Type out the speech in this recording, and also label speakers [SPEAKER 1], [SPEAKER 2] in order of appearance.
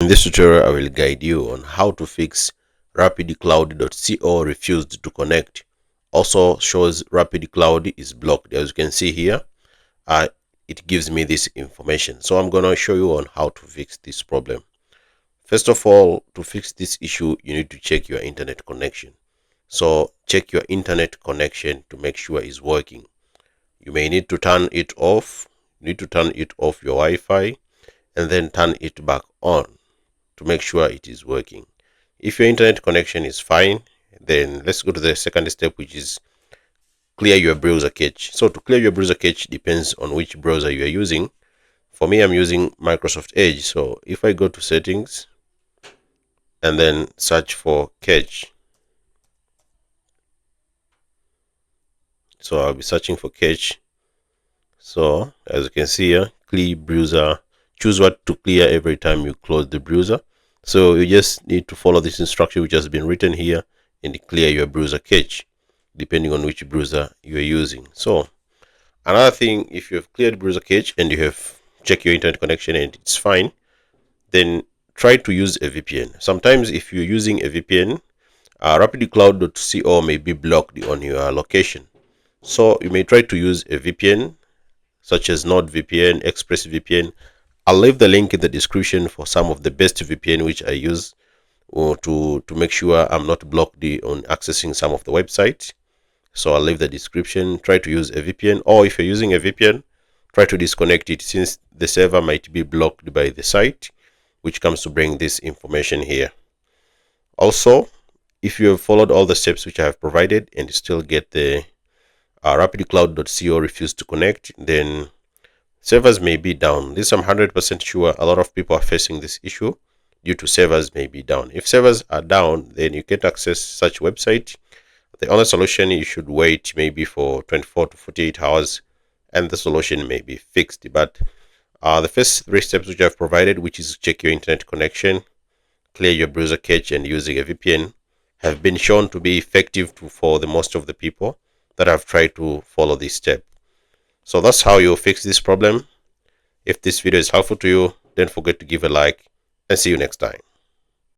[SPEAKER 1] In this tutorial, I will guide you on how to fix rapidcloud.co refused to connect. Also shows rapidcloud is blocked. As you can see here, uh, it gives me this information. So I'm going to show you on how to fix this problem. First of all, to fix this issue, you need to check your internet connection. So check your internet connection to make sure it's working. You may need to turn it off. You need to turn it off your Wi-Fi and then turn it back on to make sure it is working. If your internet connection is fine, then let's go to the second step, which is clear your browser cache. So to clear your browser cache depends on which browser you are using. For me, I'm using Microsoft Edge. So if I go to settings and then search for cache, so I'll be searching for cache. So as you can see here, clear browser, choose what to clear every time you close the browser. So you just need to follow this instruction which has been written here and clear your browser cache depending on which browser you are using. So another thing, if you have cleared browser cache and you have checked your internet connection and it's fine, then try to use a VPN. Sometimes if you're using a VPN, rapidcloud.co may be blocked on your location. So you may try to use a VPN such as NordVPN, ExpressVPN. I'll leave the link in the description for some of the best VPN which I use to make sure I'm not blocked on accessing some of the websites. So I'll leave the description. Try to use a VPN, or if you're using a VPN, try to disconnect it since the server might be blocked by the site, which comes to bring this information here. Also, if you have followed all the steps which I have provided and you still get the rapidcloud.co refused to connect, then servers may be down. This I'm 100% sure a lot of people are facing this issue due to servers may be down. If servers are down, then you can't access such website. The only solution, you should wait maybe for 24 to 48 hours and the solution may be fixed. But the first 3 steps which I've provided, which is check your internet connection, clear your browser cache and using a VPN, have been shown to be effective for the most of the people that have tried to follow this step. So that's how you fix this problem. If this video is helpful to you, don't forget to give a like and see you next time.